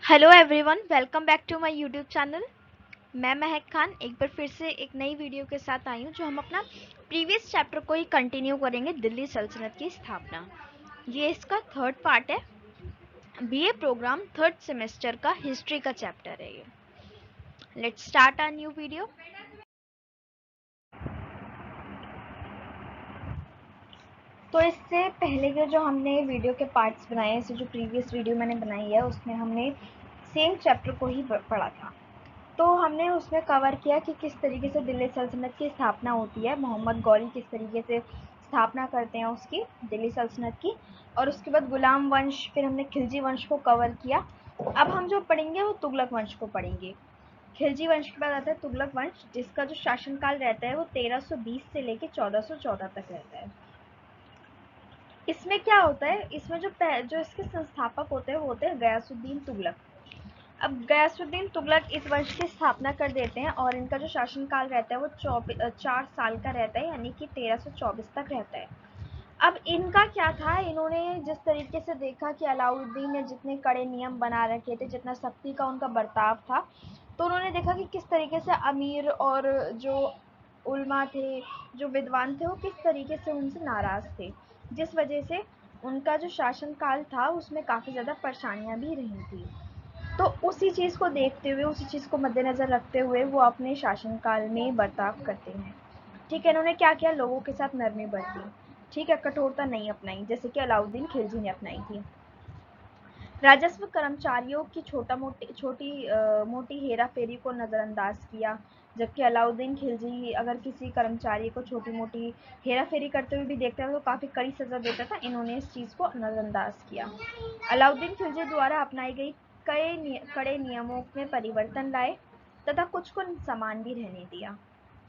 Hello everyone, welcome back to my YouTube channel. मैं महक खान एक बार फिर से एक नई वीडियो के साथ आई हूँ, जो हम अपना प्रीवियस चैप्टर को ही कंटिन्यू करेंगे, दिल्ली सल्तनत की स्थापना। ये इसका थर्ड पार्ट है। बीए प्रोग्राम थर्ड सेमेस्टर का हिस्ट्री का चैप्टर है ये। Let's start our new video. तो इससे पहले के जो हमने वीडियो के पार्ट्स बनाए हैं, जो प्रीवियस वीडियो मैंने बनाई है, उसमें हमने सेम चैप्टर को ही पढ़ा था। तो हमने उसमें कवर किया कि किस तरीके से दिल्ली सल्तनत की स्थापना होती है, मोहम्मद गौरी किस तरीके से स्थापना करते हैं उसकी, दिल्ली सल्तनत की। और उसके बाद गुलाम वंश, फिर हमने खिलजी वंश को कवर किया। अब हम जो पढ़ेंगे वो तुगलक वंश को पढ़ेंगे। खिलजी वंश के बाद आता है तुगलक वंश, जिसका जो शासनकाल रहता है वो 1320 से लेकर 1414 तक रहता है। इसमें क्या होता है, इसमें जो इसके संस्थापक होते हैं वो होते हैं गयासुद्दीन तुगलक। अब गयासुद्दीन तुगलक इस वंश की स्थापना कर देते हैं और इनका जो शासनकाल रहता है वो 4 साल का रहता है, यानी कि 1324 तक रहता है। अब इनका क्या था, इन्होंने जिस तरीके से देखा कि अलाउद्दीन ने जितने कड़े नियम बना रखे थे, जितना सख्ती का उनका बर्ताव था, तो उन्होंने देखा कि किस तरीके से अमीर और जो उल्मा थे, जो विद्वान थे, वो किस तरीके से उनसे नाराज थे, जिस वजह से उनका जो शासनकाल था उसमें काफ़ी ज़्यादा परेशानियां भी रही थी। तो उसी चीज़ को देखते हुए, उसी चीज़ को मद्देनज़र रखते हुए वो अपने शासनकाल में बर्ताव करते हैं। ठीक है, इन्होंने क्या किया, लोगों के साथ नरमी बरती। ठीक है, कठोरता नहीं अपनाई, जैसे कि अलाउद्दीन खिलजी ने अपनाई थी। राजस्व कर्मचारियों की मोटी हेरा फेरी को नज़रअंदाज किया, जबकि अलाउद्दीन खिलजी अगर किसी कर्मचारी को छोटी मोटी हेरा फेरी करते हुए भी देखता था तो काफ़ी कड़ी सज़ा देता था। इन्होंने इस चीज़ को नज़रअंदाज किया। अलाउद्दीन खिलजी द्वारा अपनाई गई कड़े नियमों में परिवर्तन लाए तथा कुछ को समान भी रहने दिया।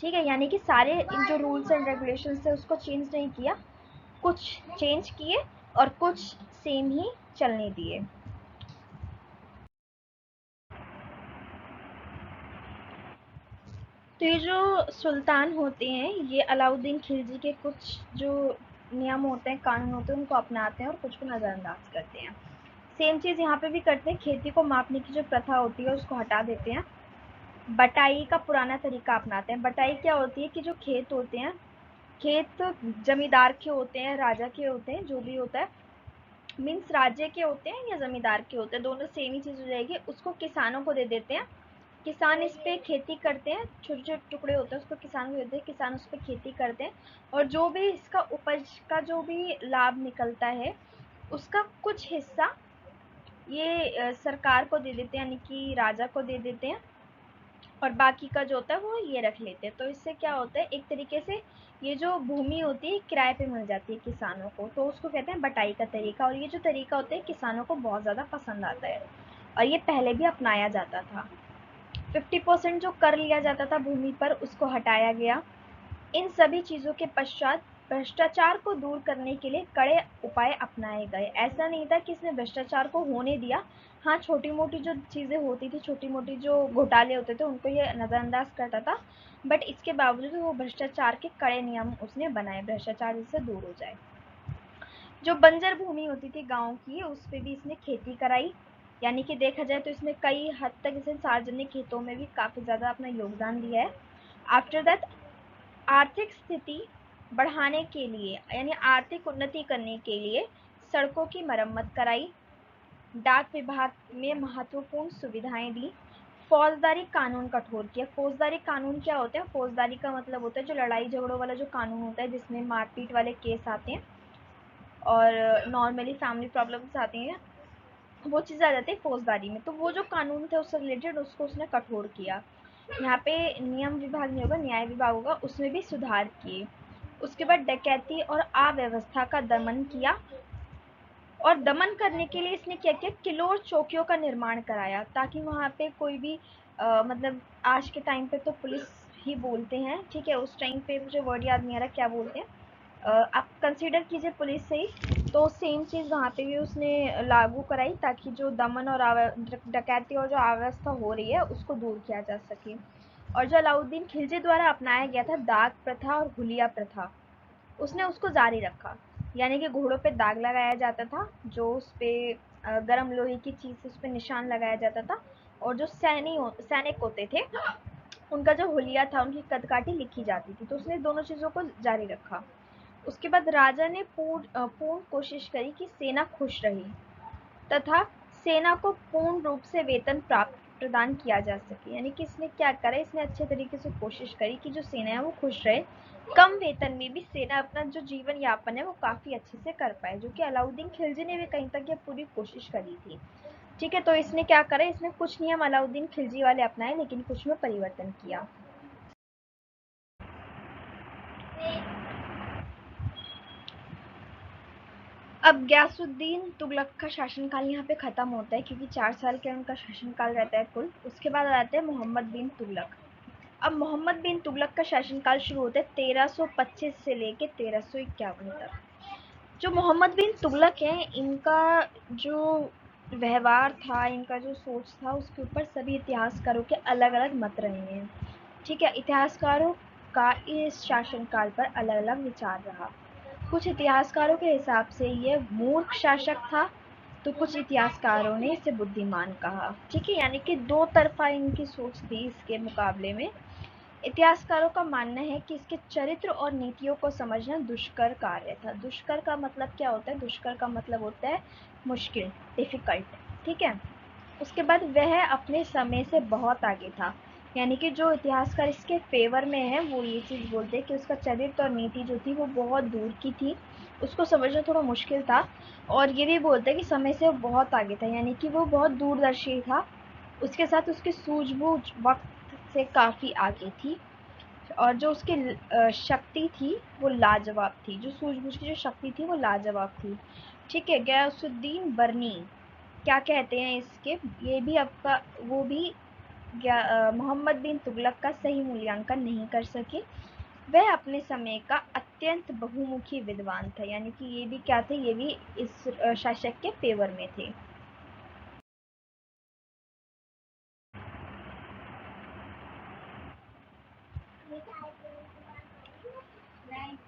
ठीक है, यानी कि सारे इन जो रूल्स एंड रेगुलेशन थे उसको चेंज नहीं किया, कुछ चेंज किए और कुछ सेम ही चलने दिए। तो ये जो सुल्तान होते हैं, ये अलाउद्दीन खिलजी के कुछ जो नियम होते हैं, कानून होते हैं, उनको अपनाते हैं और कुछ को नज़रअंदाज करते हैं। सेम चीज़ यहाँ पे भी करते हैं। खेती को मापने की जो प्रथा होती है उसको हटा देते हैं। बटाई का पुराना तरीका अपनाते हैं। बटाई क्या होती है कि जो खेत होते हैं, खेत जमींदार के होते हैं, राजा के होते हैं, जो भी होता है, मीन्स राज्य के होते हैं या जमींदार के होते हैं, दोनों सेम ही चीज़ हो जाएगी। उसको किसानों को दे देते हैं। किसान इस पे खेती करते हैं, छोटे छोटे टुकड़े होते हैं, उसको किसान को देते हैं, किसान उस पर खेती करते हैं। और जो भी इसका उपज का जो भी लाभ निकलता है, उसका कुछ हिस्सा ये सरकार को दे देते हैं, यानी कि राजा को दे देते हैं, और बाकी का जो होता है वो ये रख लेते हैं। तो इससे क्या होता है, एक तरीके से ये जो भूमि होती है किराए पे मिल जाती है किसानों को, तो उसको कहते हैं बटाई का तरीका। और ये जो तरीका होता है किसानों को बहुत ज़्यादा पसंद आता है और ये पहले भी अपनाया जाता था। 50% जो कर लिया जाता था भूमि पर, उसको हटाया गया। इन सभी चीज़ों के पश्चात भ्रष्टाचार को दूर करने के लिए कड़े उपाय अपनाए गए। ऐसा नहीं था कि इसने भ्रष्टाचार को होने दिया। हाँ, छोटी मोटी जो चीज़ें होती थी, छोटी मोटी जो घोटाले होते थे, उनको ये नज़रअंदाज करता था, बट इसके बावजूद वो भ्रष्टाचार के कड़े नियम उसने बनाए, भ्रष्टाचार जिससे दूर हो जाए। जो बंजर भूमि होती थी गाँव की, उस पर भी इसने खेती कराई। यानी कि देखा जाए तो इसने कई हद तक इसे सार्वजनिक हितों में भी काफ़ी ज़्यादा अपना योगदान दिया है। आफ्टर दैट, आर्थिक स्थिति बढ़ाने के लिए, यानी आर्थिक उन्नति करने के लिए सड़कों की मरम्मत कराई, डाक विभाग में महत्वपूर्ण सुविधाएं दी, फौजदारी कानून कठोर किया। फौजदारी कानून क्या होते हैं, फौजदारी का मतलब होता है जो लड़ाई झगड़ों वाला जो कानून होता है, जिसमें मारपीट वाले केस आते हैं और नॉर्मली फैमिली प्रॉब्लम्स आती हैं, वो चीज़ें आ जाती है फौजदारी में। तो वो जो कानून थे उससे रिलेटेड, उसको उसने कठोर किया। यहाँ पे नियम विभाग नहीं होगा, न्याय विभाग होगा, उसमें भी सुधार किए। उसके बाद डकैती और अव्यवस्था का दमन किया, और दमन करने के लिए इसने क्या किया, किलों और चौकियों का निर्माण कराया, ताकि वहाँ पे कोई भी मतलब आज के टाइम पे तो पुलिस ही बोलते हैं, ठीक है, उस टाइम पे मुझे वर्ड याद नहीं आ रहा क्या बोलते हैं, आप कंसीडर कीजिए पुलिस से ही। तो सेम चीज़ वहाँ पे भी उसने लागू कराई, ताकि जो दमन और डकैती और जो अव्यवस्था हो रही है उसको दूर किया जा सके। और जो अलाउद्दीन खिलजी द्वारा अपनाया गया था दाग प्रथा और हुलिया प्रथा, उसने उसको जारी रखा। यानी कि घोड़ों पे दाग लगाया जाता था, जो उस पे गर्म लोहे की चीज़ से उस पर निशान लगाया जाता था, और जो सैनिक होते थे उनका जो हुलिया था, उनकी कदकाठी लिखी जाती थी। तो उसने दोनों चीज़ों को जारी रखा। उसके बाद राजा ने पूर्ण कोशिश करी कि सेना खुश रहे तथा सेना को पूर्ण रूप से वेतन प्रदान किया जा सके। यानी कि इसने क्या करा, इसने अच्छे तरीके से कोशिश करी कि जो सेना है वो खुश रहे, कम वेतन में भी सेना अपना जो जीवन यापन है वो काफी अच्छे से कर पाए, जो कि अलाउद्दीन खिलजी ने भी कहीं तक ये पूरी कोशिश करी थी। ठीक है, तो इसने क्या करा, इसने कुछ नियम अलाउद्दीन खिलजी वाले अपनाए, लेकिन कुछ में परिवर्तन किया। अब गयासुद्दीन तुगलक का शासनकाल यहाँ पे खत्म होता है, क्योंकि 4 साल का उनका शासनकाल रहता है कुल। उसके बाद आते हैं मोहम्मद बिन तुगलक। अब मोहम्मद बिन तुगलक का शासनकाल शुरू होता है 1325 से लेके 1351 तक। जो मोहम्मद बिन तुगलक है, इनका जो व्यवहार था, इनका जो सोच था, उसके ऊपर सभी इतिहासकारों के अलग अलग मत रहे हैं। ठीक है, इतिहासकारों का इस शासनकाल पर अलग अलग विचार रहा। कुछ इतिहासकारों के हिसाब से ये मूर्ख शासक था, तो कुछ इतिहासकारों ने इसे बुद्धिमान कहा। ठीक है, यानी कि दो तरफा इनकी सोच थी। इसके मुकाबले में इतिहासकारों का मानना है कि इसके चरित्र और नीतियों को समझना दुष्कर कार्य था। दुष्कर का मतलब क्या होता है, दुष्कर का मतलब होता है मुश्किल, डिफिकल्ट। ठीक है, उसके बाद वह अपने समय से बहुत आगे था। यानी कि जो इतिहासकार इसके फेवर में है वो ये चीज़ बोलते हैं कि उसका चरित्र और नीति जो थी वो बहुत दूर की थी, उसको समझना थोड़ा मुश्किल था। और ये भी बोलते हैं कि समय से वो बहुत आगे था, यानी कि वो बहुत दूरदर्शी था। उसके साथ उसकी सूझबूझ वक्त से काफ़ी आगे थी, और जो उसकी शक्ति थी वो लाजवाब थी। जो सूझबूझ की जो शक्ति थी वो लाजवाब थी। ठीक है, गयासुद्दीन बर्नी क्या कहते हैं इसके, ये भी आपका वो भी मोहम्मद बिन तुगलक का सही मूल्यांकन नहीं कर सके। वह अपने समय का अत्यंत बहुमुखी विद्वान था, यानी कि ये भी क्या थे, ये भी इस शासक के फेवर में थे।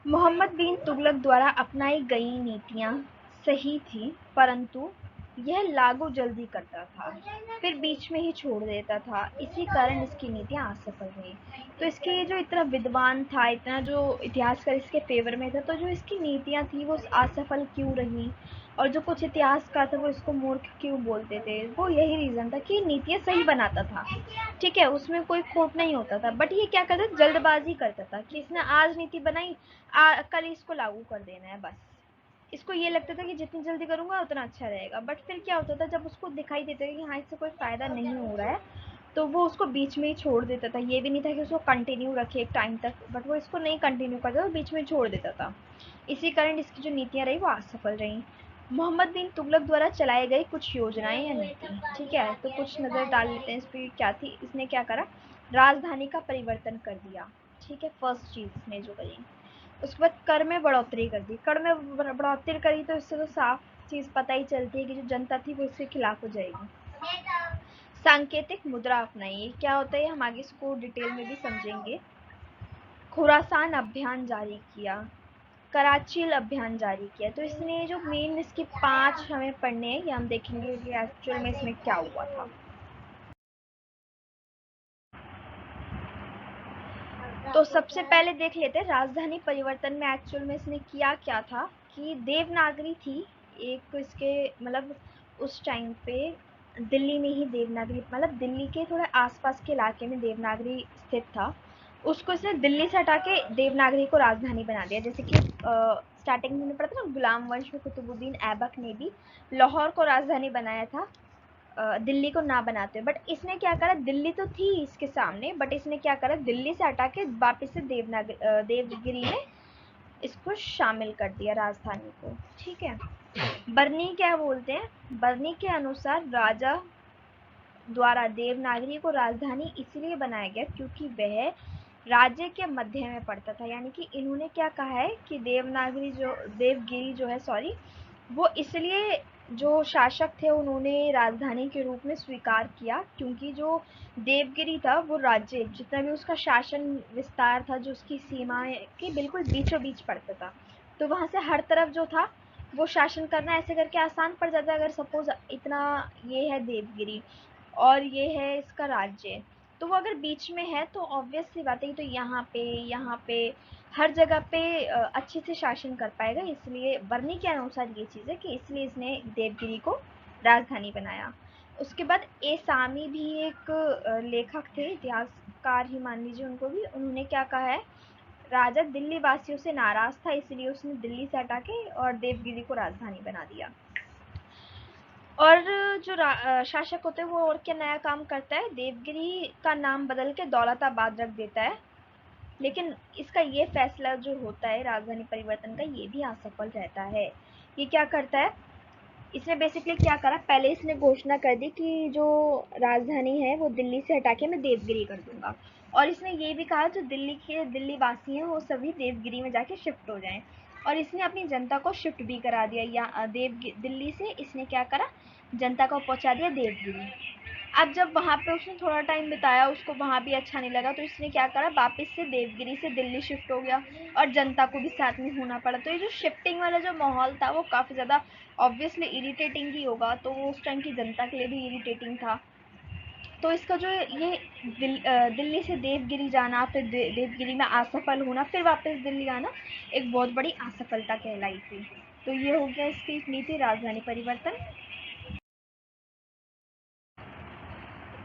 मोहम्मद बिन तुगलक द्वारा अपनाई गई नीतियां सही थी, परंतु यह लागू जल्दी करता था, फिर बीच में ही छोड़ देता था। इसी कारण इसकी नीतियां असफल रही। तो इसके ये जो इतना विद्वान था, इतना जो इतिहासकार इसके फेवर में था, तो जो इसकी नीतियां थी वो असफल क्यों रही, और जो कुछ इतिहासकार थे वो इसको मूर्ख क्यों बोलते थे, वो यही रीज़न था कि नीतियाँ सही बनाता था। ठीक है, उसमें कोई खोट नहीं होता था, बट ये क्या करता था, जल्दबाजी करता था कि इसने आज नीति बनाई, कल इसको लागू कर देना है बस। इसको ये लगता था कि जितनी जल्दी करूँगा उतना अच्छा रहेगा, बट फिर क्या होता था, जब उसको दिखाई देता था कि हाँ इससे कोई फ़ायदा नहीं हो रहा है, तो वो उसको बीच में ही छोड़ देता था। ये भी नहीं था कि उसको कंटिन्यू रखे एक टाइम तक, बट वो इसको नहीं कंटिन्यू करता था, बीच में छोड़ देता था। इसी कारण इसकी जो नीतियाँ रही वो असफल रहीं। मोहम्मद बिन तुगलक द्वारा चलाई गई कुछ योजनाएं या नीति। ठीक है, तो कुछ नज़र डाल लेते हैं इस पर क्या थी। इसने क्या करा, राजधानी का परिवर्तन कर दिया। ठीक है, फर्स्ट चीज़ इसने जो करी। उसके बाद कर में बढ़ोतरी कर दी। कर में बढ़ोतरी करी तो इससे तो साफ चीज़ पता ही चलती है कि जो जनता थी वो इसके खिलाफ हो जाएगी। सांकेतिक मुद्रा अपनाई। क्या होता है हम आगे इसको डिटेल में भी समझेंगे। खुरासान अभियान जारी किया, कराचील अभियान जारी किया। तो इसने जो मेन इसके 5 हमें पढ़ने हैं, ये हम देखेंगे कि एक्चुअल में इसमें क्या हुआ था। तो सबसे पहले देख लेते हैं राजधानी परिवर्तन में एक्चुअल में इसने किया क्या था। कि देवनागरी थी एक इसके, मतलब उस टाइम पे दिल्ली में ही देवनागरी, मतलब दिल्ली के थोड़े आसपास के इलाके में देवनागरी स्थित था। उसको इसने दिल्ली से हटा के देवनागरी को राजधानी बना दिया। जैसे कि स्टार्टिंग में पढ़ा था ना, गुलाम वंश में कुतुबुद्दीन ऐबक ने भी लाहौर को राजधानी बनाया था, दिल्ली को ना बनाते। बट इसने क्या करा, दिल्ली तो थी इसके सामने, बट इसने क्या करा, दिल्ली से हटा के वापस से देवगिरी में इसको शामिल कर दिया राजधानी को। ठीक है, बर्नी क्या बोलते हैं, बर्नी के अनुसार राजा द्वारा देवनागरी को राजधानी इसलिए बनाया गया क्योंकि वह राज्य के मध्य में पड़ता था। यानी कि इन्होंने क्या कहा है कि देवगिरी जो है, सॉरी, वो इसलिए जो शासक थे उन्होंने राजधानी के रूप में स्वीकार किया क्योंकि जो देवगिरी था वो राज्य जितना भी उसका शासन विस्तार था, जो उसकी सीमाएं के बिल्कुल बीचों बीच पड़ता था। तो वहाँ से हर तरफ जो था, वो शासन करना ऐसे करके आसान पड़ जाता है। अगर सपोज इतना ये है देवगिरी और ये है इसका राज्य, तो वो अगर बीच में है तो ऑब्वियस सी बात है कि तो यहाँ पे हर जगह पे अच्छे से शासन कर पाएगा। इसलिए बर्नी के अनुसार ये चीज़ है कि इसलिए इसने देवगिरी को राजधानी बनाया। उसके बाद एसामी भी एक लेखक थे, इतिहासकार ही मान लीजिए उनको भी। उन्होंने क्या कहा है, राजा दिल्ली वासियों से नाराज था, इसलिए उसने दिल्ली से हटा के और देवगिरी को राजधानी बना दिया। और जो शासक होते हैं वो और क्या नया काम करता है, देवगिरी का नाम बदल के दौलताबाद रख देता है। लेकिन इसका ये फैसला जो होता है राजधानी परिवर्तन का, ये भी असफल रहता है। ये क्या करता है, इसने बेसिकली क्या करा, पहले इसने घोषणा कर दी कि जो राजधानी है वो दिल्ली से हटा के मैं देवगिरी कर दूंगा। और इसने ये भी कहा जो दिल्ली वासी हैं वो सभी देवगिरी में जाके शिफ्ट हो जाएं। और इसने अपनी जनता को शिफ्ट भी करा दिया, या दिल्ली से इसने क्या करा, जनता को पहुंचा दिया देवगिरी। अब जब वहाँ पे उसने थोड़ा टाइम बिताया, उसको वहाँ भी अच्छा नहीं लगा, तो इसने क्या करा, वापस से देवगिरी से दिल्ली शिफ्ट हो गया और जनता को भी साथ में होना पड़ा। तो ये जो शिफ्टिंग वाला जो माहौल था वो काफ़ी ज़्यादा ऑब्वियसली इरिटेटिंग ही होगा, तो वो उस टाइम की जनता के लिए भी इरिटेटिंग था। तो इसका जो ये दिल्ली से देवगिरी जाना, फिर देवगिरी में असफल होना, फिर वापस दिल्ली आना, एक बहुत बड़ी असफलता कहलाई थी। तो ये हो गया इसकी नीति राजधानी परिवर्तन।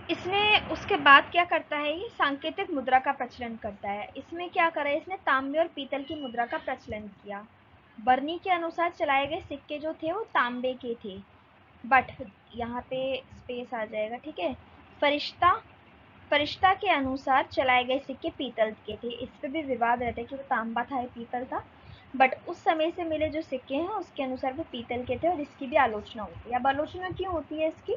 इसने उसके बाद क्या करता है, ये सांकेतिक मुद्रा का प्रचलन करता है। इसमें क्या करा, इसने तांबे और पीतल की मुद्रा का प्रचलन किया। बर्नी के अनुसार चलाए गए सिक्के जो थे वो तांबे के थे, बट यहाँ पे स्पेस आ जाएगा, ठीक है। फरिश्ता फरिश्ता के अनुसार चलाए गए सिक्के पीतल के थे। इस पे भी विवाद रहता है कि वो तांबा था या पीतल था, बट उस समय से मिले जो सिक्के हैं उसके अनुसार वो पीतल के थे, और इसकी भी आलोचना होती है। अब आलोचना क्यों होती है इसकी,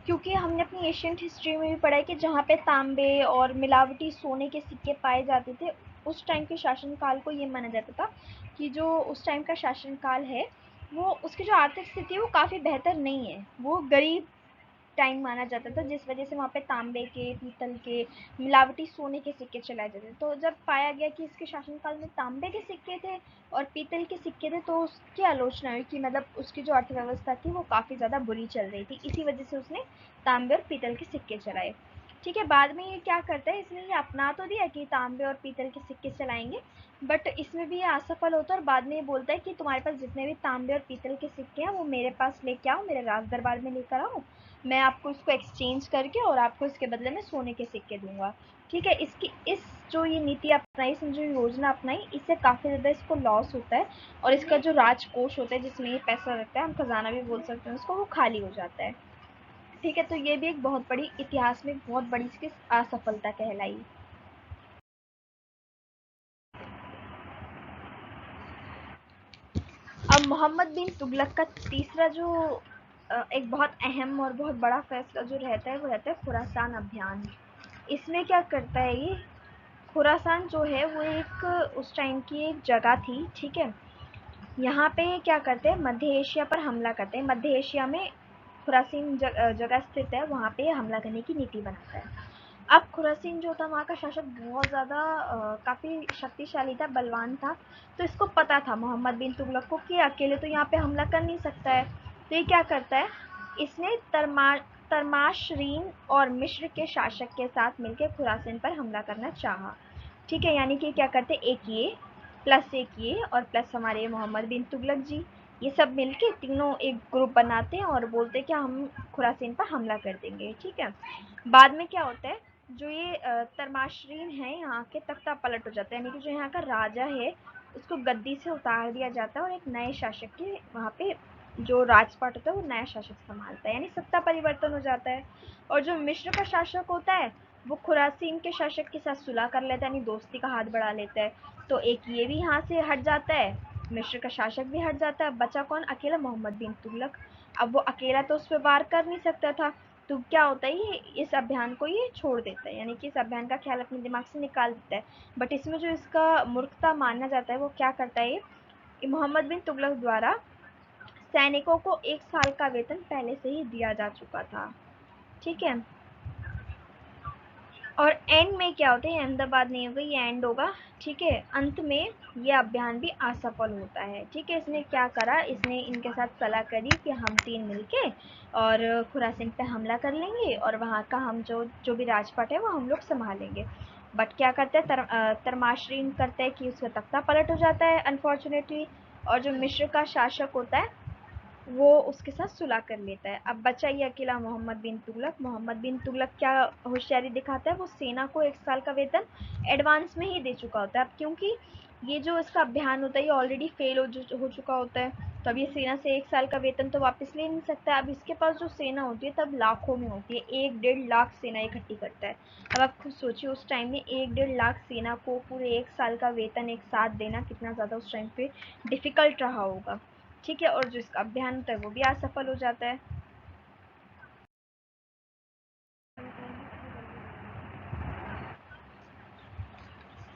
क्योंकि हमने अपनी एशियंट हिस्ट्री में भी पढ़ा है कि जहाँ पे तांबे और मिलावटी सोने के सिक्के पाए जाते थे, उस टाइम के शासनकाल को ये माना जाता था कि जो उस टाइम का शासनकाल है वो उसकी जो आर्थिक स्थिति है वो काफ़ी बेहतर नहीं है, वो गरीब टाइम माना जाता था, जिस वजह से वहाँ पे तांबे के, पीतल के, मिलावटी सोने के सिक्के चलाए जाते थे। तो जब पाया गया कि इसके शासनकाल में तांबे के सिक्के थे और पीतल के सिक्के थे, तो उसकी आलोचना हुई कि मतलब उसकी जो अर्थव्यवस्था थी वो काफ़ी ज़्यादा बुरी चल रही थी, इसी वजह से उसने तांबे और पीतल के सिक्के चलाए। ठीक है, बाद में ये क्या करता है, इसने ये अपना तो दिया कि तांबे और पीतल के सिक्के चलाएंगे, बट इसमें भी ये असफल होता है और बाद में ये बोलता है कि तुम्हारे पास जितने भी तांबे और पीतल के सिक्के हैं वो मेरे पास लेके आओ, मेरे राज दरबार में लेकर आओ, मैं आपको इसको एक्सचेंज करके और आपको इसके बदले में सोने के सिक्के दूंगा। ठीक है, इसकी इस जो ये नीति अपनाई, इसने जो योजना अपनाई, इससे काफ़ी ज़्यादा इसको लॉस होता है और इसका जो राजकोष होता है जिसमें ये पैसा रखता है, हम खजाना भी बोल सकते हैं उसको, वो खाली हो जाता है। ठीक है, तो ये भी एक बहुत बड़ी इतिहास में बहुत बड़ी इसकी असफलता कहलाई। अब मोहम्मद बिन तुगलक का तीसरा जो एक बहुत अहम और बहुत बड़ा फैसला जो रहता है वो रहता है खुरासान अभियान। इसमें क्या करता है ये, खुरासान जो है वो एक उस टाइम की एक जगह थी, ठीक है। यहाँ पे क्या करते हैं, मध्य एशिया पर हमला करते हैं। मध्य एशिया में खुरासीन जगह स्थित है, वहाँ पे हमला करने की नीति बनाता है। अब खुरासीन जो था वहाँ का शासक बहुत ज़्यादा काफ़ी शक्तिशाली था, बलवान था। तो इसको पता था मोहम्मद बिन तुगलक को कि अकेले तो यहाँ पे हमला कर नहीं सकता है। तो ये क्या करता है, इसने तरमाशरीन और मिस्र के शासक के साथ मिलकर खुरासान पर हमला करना चाहा। ठीक है, यानी कि क्या करते, एक ये और प्लस हमारे मोहम्मद बिन तुगलक जी, ये सब मिलके तीनों एक ग्रुप बनाते हैं और बोलते हैं कि हम खुरासान पर हमला कर देंगे। ठीक है, बाद में क्या होता है, जो ये तरमाशरीन है यहाँ के तख्ता पलट हो जाता है, यानी कि जो यहाँ का राजा है उसको गद्दी से उतार दिया जाता है और एक नए शासक के वहाँ पे जो राजपाट होता है वो नया शासक संभालता है, यानी सत्ता परिवर्तन हो जाता है। और जो मिस्र का शासक होता है वो खुरासीन के शासक के साथ सुलह कर लेता है, यानी दोस्ती का हाथ बढ़ा लेता है। तो एक ये भी यहाँ से हट जाता है, मिस्र का शासक भी हट जाता है, बचा कौन, अकेला मोहम्मद बिन तुगलक। अब वो अकेला तो उस पर वार कर नहीं सकता था, तो क्या होता है ये इस अभियान को ये छोड़ देता है, यानी कि इस अभियान का ख्याल अपने दिमाग से निकाल देता है। बट इसमें जो इसका मूर्खता माना जाता है वो क्या करता है, ये मोहम्मद बिन तुगलक द्वारा सैनिकों को 1 साल का वेतन पहले से ही दिया जा चुका था। ठीक है, और एंड में क्या होता है, अहमदाबाद नहीं होगा, ये एंड होगा, ठीक है। अंत में ये अभियान भी असफल होता है, ठीक है। इसने क्या करा, इसने इनके साथ सलाह करी कि हम तीन मिलके और खुरासन पे हमला कर लेंगे और वहाँ का हम जो भी राजपाट है वो हम लोग संभालेंगे। बट क्या करते हैं, तरमाशरीन करते हैं कि उसका तख्ता पलट हो जाता है अनफॉर्चुनेटली, और जो मिस्र का शासक होता है वो उसके साथ सुलह कर लेता है। अब बचा ये अकेला मोहम्मद बिन तुगलक। मोहम्मद बिन तुगलक क्या होशियारी दिखाता है, वो सेना को 1 साल का वेतन एडवांस में ही दे चुका होता है। अब क्योंकि ये जो इसका अभियान होता है ये ऑलरेडी फेल हो चुका होता है, तो अब ये सेना से 1 साल का वेतन तो वापस ले नहीं सकता। अब इसके पास जो सेना होती है तब लाखों में होती है, 1-1.5 लाख सेना इकट्ठी करता है। अब आप खुद सोचिए उस टाइम में 1-1.5 लाख सेना को पूरे 1 साल का वेतन एक साथ देना कितना ज़्यादा उस टाइम पे डिफ़िकल्ट रहा होगा, ठीक है। और जो इसका अभियान होता है वो भी असफल हो जाता है।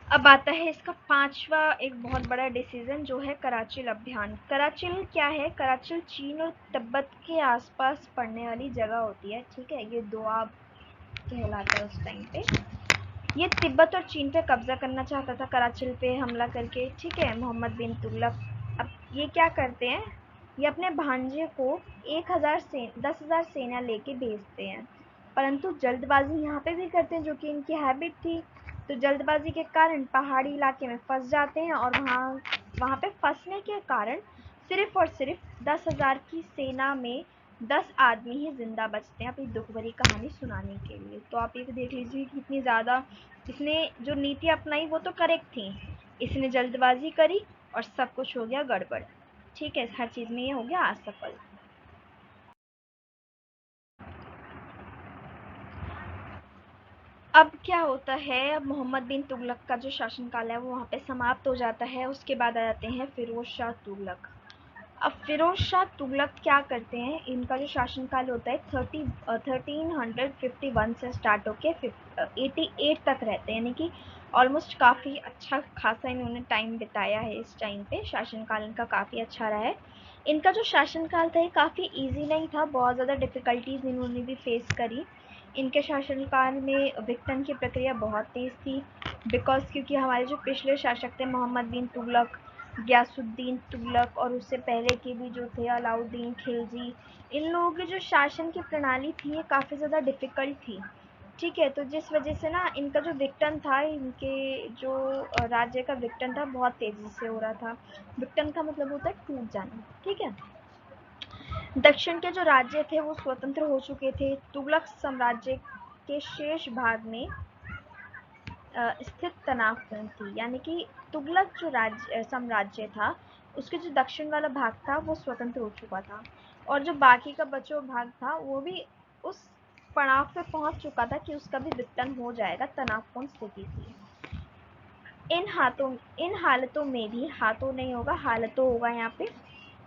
अब आता है इसका पांचवा एक बहुत बड़ा डिसीजन, जो है कराचिल अभियान। कराचिल क्या है, कराचिल चीन और तिब्बत के आसपास पड़ने वाली जगह होती है, ठीक है। ये दोआब कहलाता है उस टाइम पे। ये तिब्बत और चीन पे कब्जा करना चाहता था कराचिल पे हमला करके, ठीक है, मोहम्मद बिन तुगलक। अब ये क्या करते हैं, ये अपने भांजे को 10,000 सेना लेके भेजते हैं, परंतु जल्दबाजी यहाँ पे भी करते हैं जो कि इनकी हैबिट थी। तो जल्दबाजी के कारण पहाड़ी इलाके में फंस जाते हैं और वहाँ वहाँ पे फंसने के कारण सिर्फ और सिर्फ 10,000 की सेना में 10 आदमी ही जिंदा बचते हैं अपनी दुख भरी कहानी सुनाने के लिए। तो आप ये देख लीजिए कि कितनी ज़्यादा इसने जो नीति अपनाई वो तो करेक्ट थी, इसने जल्दबाजी करी और सब कुछ हो गया गड़बड़, ठीक है। हर चीज़ में ये हो गया असफल। अब क्या होता है, अब मोहम्मद बिन तुगलक का जो शासनकाल है वो वहाँ पे समाप्त हो जाता है। उसके बाद आ जाते हैं फिरोज शाह तुगलक। अब फिरोज शाह तुगलक क्या करते हैं, इनका जो शासनकाल होता है 1351 से स्टार्ट होके 88 तक रहते हैं, यानी कि ऑलमोस्ट काफ़ी अच्छा खासा इन्होंने टाइम बिताया है। इस टाइम पे शासनकाल इनका काफ़ी अच्छा रहा है। इनका जो शासनकाल था ये काफ़ी इजी नहीं था, बहुत ज़्यादा डिफ़िकल्टीज इन्होंने भी फेस करी। इनके शासनकाल में विघटन की प्रक्रिया बहुत तेज़ थी, बिकॉज क्योंकि हमारे जो पिछले शासक थे मोहम्मद बिन तुगलक, गयासुद्दीन तुगलक और उससे पहले के भी जो थे अलाउद्दीन खिलजी, इन लोगों की जो शासन की प्रणाली थी ये काफ़ी ज़्यादा डिफ़िकल्ट थी, ठीक है। तो जिस वजह से ना इनका जो विघटन था, इनके जो राज्य का विघटन था बहुत तेज़ी से हो रहा था। विघटन का मतलब होता है टूट जाना, ठीक है। दक्षिण के जो राज्य थे वो स्वतंत्र हो चुके थे। तुगलक साम्राज्य के शेष भाग में स्थित तनावपूर्ण थी, यानी कि तुगलक जो राज्य साम्राज्य था उसके जो दक्षिण वाला भाग था वो स्वतंत्र हो चुका था, और जो बाकी का बचा हुआ भाग था वो भी उस पड़ाव पे पहुंच चुका था कि उसका भी विघटन हो जाएगा, तनावपूर्ण स्थिति थी। इन हालतों में भी, हाथों नहीं होगा हालतों होगा यहाँ पे,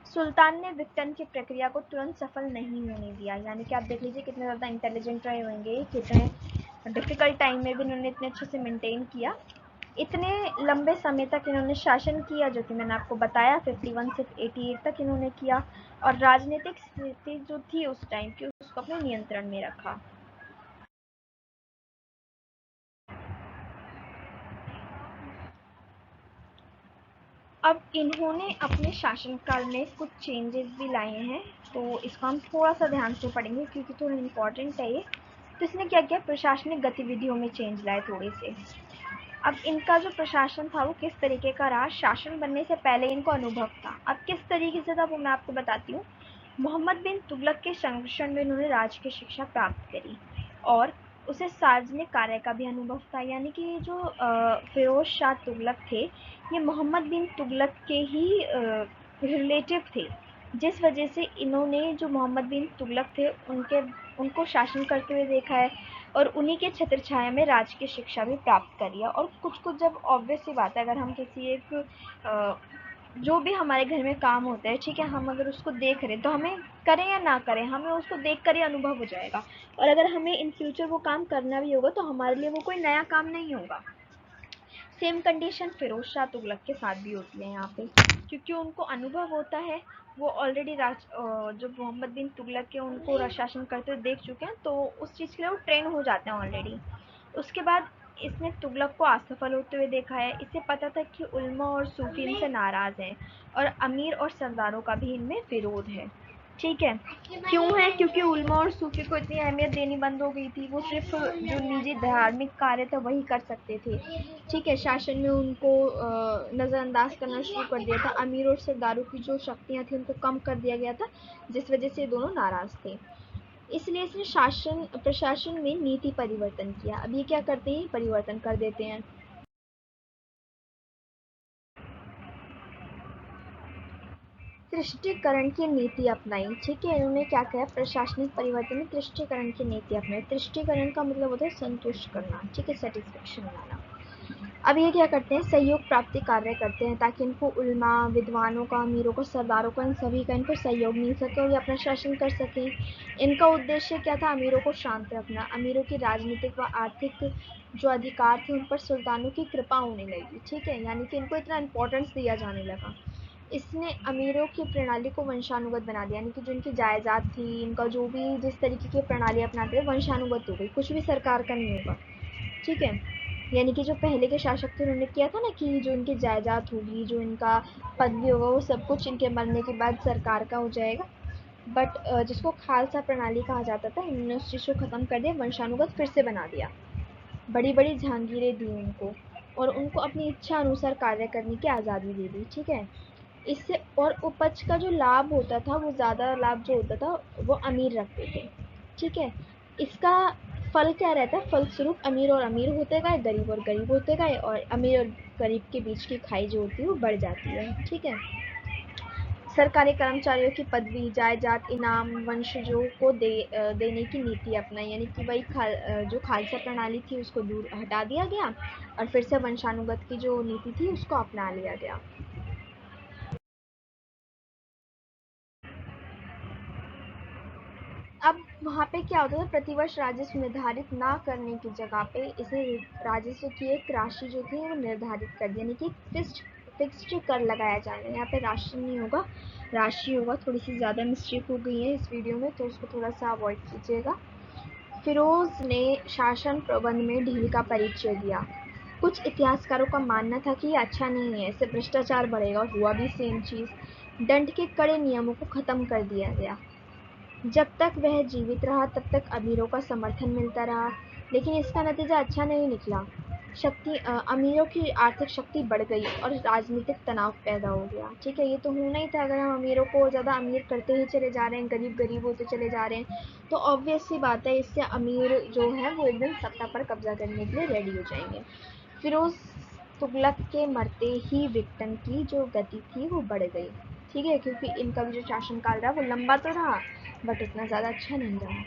सुल्तान ने विघटन की प्रक्रिया को तुरंत सफल नहीं होने दिया। यानी कि आप देख लीजिए कितने ज़्यादा इंटेलिजेंट रहे होंगे, कितने डिफिकल्ट टाइम में भी इन्होंने इतने अच्छे से मेंटेन किया। इतने लंबे समय तक इन्होंने शासन किया, जो कि मैंने आपको बताया 51 से 88 तक इन्होंने किया, और राजनीतिक स्थिति जो थी उस टाइम की उसको अपने नियंत्रण में रखा। अब इन्होंने अपने शासनकाल में कुछ चेंजेस भी लाए हैं, तो इसको हम थोड़ा सा ध्यान से पढ़ेंगे क्योंकि थोड़ा इम्पोर्टेंट है ये। तो इसने क्या किया, प्रशासनिक गतिविधियों में चेंज लाए थोड़े से। अब इनका जो प्रशासन था वो किस तरीके का रहा, शासन बनने से पहले इनको अनुभव था। अब किस तरीके से था वो मैं आपको बताती हूँ। मोहम्मद बिन तुगलक के संरक्षण में इन्होंने राजकीय शिक्षा प्राप्त करी, और उसे सार्वजनिक कार्य का भी अनुभव था। यानी कि जो फिरोज शाह तुगलक थे ये मोहम्मद बिन तुगलक के ही रिलेटिव थे, जिस वजह से इन्होंने जो मोहम्मद बिन तुगलक थे उनको शासन करते हुए देखा है, और उन्हीं के छत्र छाया में राजकीय शिक्षा भी प्राप्त करी है। और कुछ कुछ जब ऑब्वियस सी बात है, अगर हम किसी एक जो भी हमारे घर में काम होता है, ठीक है, हम अगर उसको देख रहे तो हमें करें या ना करें हमें उसको देख कर ही अनुभव हो जाएगा, और अगर हमें इन फ्यूचर वो काम करना भी होगा तो हमारे लिए वो कोई नया काम नहीं होगा। सेम कंडीशन फिरोज शाह तुगलक के साथ भी होती है यहाँ पे, क्योंकि उनको अनुभव होता है, वो ऑलरेडी जो मोहम्मद बिन तुगलक के उनको शासन करते हुए देख चुके हैं, तो उस चीज़ के लिए वो ट्रेन हो जाते हैं ऑलरेडी। उसके बाद इसने तुगलक को असफल होते हुए देखा है। इसे पता था कि उल्मा और सूफी इनसे नाराज हैं और अमीर और सरदारों का भी इनमें विरोध है। ठीक है, क्यों है? क्योंकि उल्मा और सूफी को इतनी अहमियत देनी बंद हो गई थी। वो सिर्फ जो निजी धार्मिक कार्य था वही कर सकते थे। ठीक है, शासन में उनको नज़रअंदाज करना शुरू कर दिया था। अमीर और सरदारों की जो शक्तियां थी उनको कम कर दिया गया था, जिस वजह से ये दोनों नाराज थे। इसलिए इसने प्रशासन में नीति परिवर्तन किया। अब ये क्या करते हैं? परिवर्तन कर देते हैं। तुष्टीकरण की नीति अपनाई। ठीक है, इन्होंने क्या किया? प्रशासनिक परिवर्तन में तुष्टीकरण की नीति अपनाई। तुष्टीकरण का मतलब होता है संतुष्ट करना। ठीक है, सेटिस्फेक्शन लाना। अब ये क्या करते हैं? सहयोग प्राप्ति कार्य करते हैं ताकि इनको उल्मा, विद्वानों का, अमीरों का, सरदारों का, इन सभी का इनको सहयोग मिल सके और ये अपना शासन कर सकें। इनका उद्देश्य क्या था? अमीरों को शांत रखना। अमीरों की राजनीतिक व आर्थिक जो अधिकार थे उन पर सुल्तानों की कृपा होने लगी। ठीक है, यानी कि इनको इतना इंपॉर्टेंस दिया जाने लगा। इसने अमीरों की प्रणाली को वंशानुगत बना दिया, यानी कि जो इनकी जायदाद थी, इनका जो भी जिस तरीके की प्रणाली अपनाते थे वंशानुगत हो गई, कुछ भी सरकार का नहीं होगा। ठीक है, यानी कि जो पहले के शासक थे उन्होंने किया था ना कि जो इनकी जायदाद होगी, जो इनका पदवी होगा, वो सब कुछ इनके मरने के बाद सरकार का हो जाएगा। बट जिसको खालसा प्रणाली कहा जाता था, इन्होंने उस चीज़ को ख़त्म कर दिया, वंशानुगत फिर से बना दिया। बड़ी बड़ी जहांगीरें दी उनको और उनको अपनी इच्छा अनुसार कार्य करने की आज़ादी दे दी। ठीक है, इससे और उपज का जो लाभ होता था, वो ज़्यादा लाभ जो होता था वो अमीर रखते थे। ठीक है, इसका फल क्या रहता है? फलस्वरूप अमीर और अमीर होते गए, गरीब और गरीब होते गए और अमीर और गरीब के बीच की खाई जो होती है वो बढ़ जाती है। ठीक है, सरकारी कर्मचारियों की पदवी, जायदाद, इनाम वंशजों को देने की नीति अपनाई, यानी कि वही जो खालसा प्रणाली थी उसको दूर हटा दिया गया और फिर से वंशानुगत की जो नीति थी उसको अपना लिया गया। अब वहाँ पे क्या होता था? प्रतिवर्ष राजस्व निर्धारित ना करने की जगह पे इसे राजस्व की एक राशि जो थी वो निर्धारित कर दी, यानी कि फिक्स्ड कर लगाया जाएगा। यहाँ पे राशि नहीं होगा, राशि होगा। थोड़ी सी ज़्यादा मिस्टेक हो गई है इस वीडियो में, तो उसको थोड़ा सा अवॉइड कीजिएगा। फिरोज ने शासन प्रबंध में ढील का परिचय दिया। कुछ इतिहासकारों का मानना था कि ये अच्छा नहीं है, इससे भ्रष्टाचार बढ़ेगा, और हुआ भी सेम चीज़। दंड के कड़े नियमों को खत्म कर दिया गया। जब तक वह जीवित रहा तब तक अमीरों का समर्थन मिलता रहा, लेकिन इसका नतीजा अच्छा नहीं निकला। अमीरों की आर्थिक शक्ति बढ़ गई और राजनीतिक तनाव पैदा हो गया। ठीक है, ये तो होना ही था। अगर हम अमीरों को ज़्यादा अमीर करते ही चले जा रहे हैं, गरीब गरीब होते चले जा रहे हैं, तो ऑब्वियस सी बात है इससे अमीर जो है वो एक दिन सत्ता पर कब्जा करने के लिए रेडी हो जाएंगे। फिरोज तुगलक के मरते ही विघटन की जो गति थी वो बढ़ गई। ठीक है, क्योंकि इनका भी जो शासनकाल रहा वो लंबा तो रहा बट उतना ज़्यादा अच्छा नहीं रहा।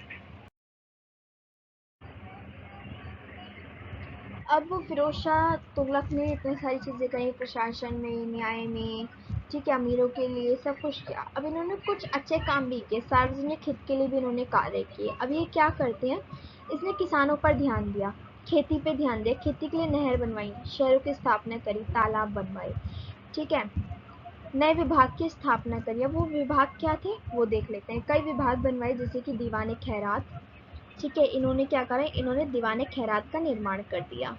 अब वो फिरोज शाह तुगलक ने इतनी सारी चीज़ें करी, प्रशासन में, न्याय में। ठीक है, अमीरों के लिए सब कुछ किया। अब इन्होंने कुछ अच्छे काम भी किए, सार्वजनिक हित के लिए भी इन्होंने कार्य किए। अब ये क्या करते हैं? इसने किसानों पर ध्यान दिया, खेती पे ध्यान दिया, खेती के लिए नहर बनवाई, शहरों की स्थापना करी, तालाब बनवाए। ठीक है, नए विभाग की स्थापना करी। अब वो विभाग क्या थे वो देख लेते हैं। कई विभाग बनवाए, जैसे कि दीवाने खैरात। ठीक है, इन्होंने क्या करा? इन्होंने दीवाने खैरात का निर्माण कर दिया।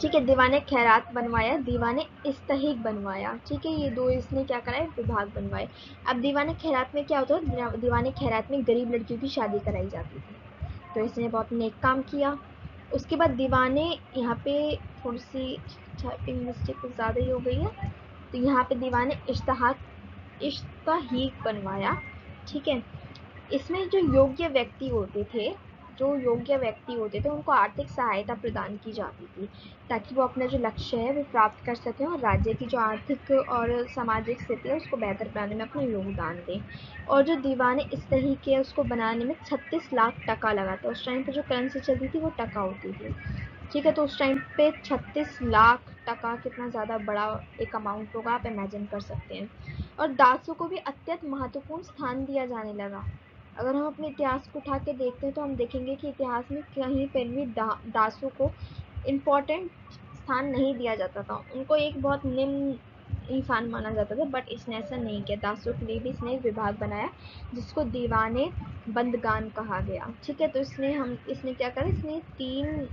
ठीक है, दीवाने खैरात बनवाया, दीवाने इस्तहीक बनवाया। ठीक है, ये दो इसने क्या करा है? विभाग बनवाए। अब दीवाने खैरात में क्या होता है? दीवाने खैरात में गरीब लड़कियों की शादी कराई जाती थी, तो इसने बहुत नेक काम किया। उसके बाद दीवाने, यहाँ पे थोड़ी सी टाइपिंग मिस्टेक कुछ ज़्यादा ही हो गई है, तो यहाँ पे दीवाने इश्तहीक बनवाया। ठीक है, इसमें जो योग्य व्यक्ति होते थे उनको आर्थिक सहायता प्रदान की जाती थी ताकि वो अपना जो लक्ष्य है वो प्राप्त कर सकें और राज्य की जो आर्थिक और सामाजिक स्थिति है उसको बेहतर बनाने में अपना योगदान दें। और जो दीवाने इस्तही के उसको बनाने में 36 लाख टका लगा था। उस टाइम पे जो करेंसी चलती थी वो टका होती थी। ठीक है, तो उस टाइम पे 36 लाख टका कितना ज़्यादा बड़ा एक अमाउंट होगा, आप इमेजिन कर सकते हैं। और दासों को भी अत्यंत महत्वपूर्ण स्थान दिया जाने लगा। अगर हम अपने इतिहास को उठा के देखते हैं तो हम देखेंगे कि इतिहास में कहीं पर भी दासों को इम्पोर्टेंट स्थान नहीं दिया जाता था। उनको एक बहुत निम्न इंसान माना जाता था, बट इसने ऐसा नहीं किया। दासों के लिए भी इसने एक विभाग बनाया जिसको दीवाने बंदगान कहा गया। ठीक है, तो इसने क्या करा, इसने 3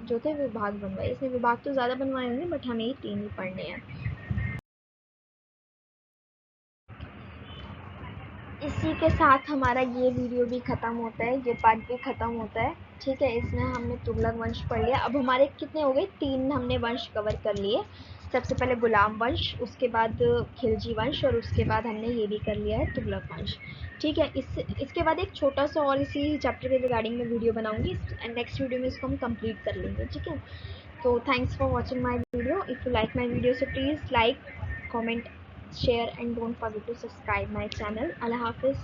जो थे विभाग बनवाए। इसने विभाग तो ज़्यादा बनवाए होंगे, बट हमें ये 3 ही पढ़ने हैं। इसी के साथ हमारा ये वीडियो भी ख़त्म होता है, ये पार्ट भी ख़त्म होता है। ठीक है, इसमें हमने तुगलक वंश पढ़ लिया। अब हमारे कितने हो गए, 3 हमने वंश कवर कर लिए। सबसे पहले गुलाम वंश, उसके बाद खिलजी वंश, और उसके बाद हमने ये भी कर लिया है तुगलक वंश। ठीक है, इसके बाद एक छोटा सा और इसी चैप्टर के रिगार्डिंग में वीडियो बनाऊंगी, एंड नेक्स्ट वीडियो में इसको हम कंप्लीट कर लेंगे। ठीक है, तो thanks for watching my video. If you like my video, so please like, comment, share and don't forget to subscribe my channel. Allah Hafiz.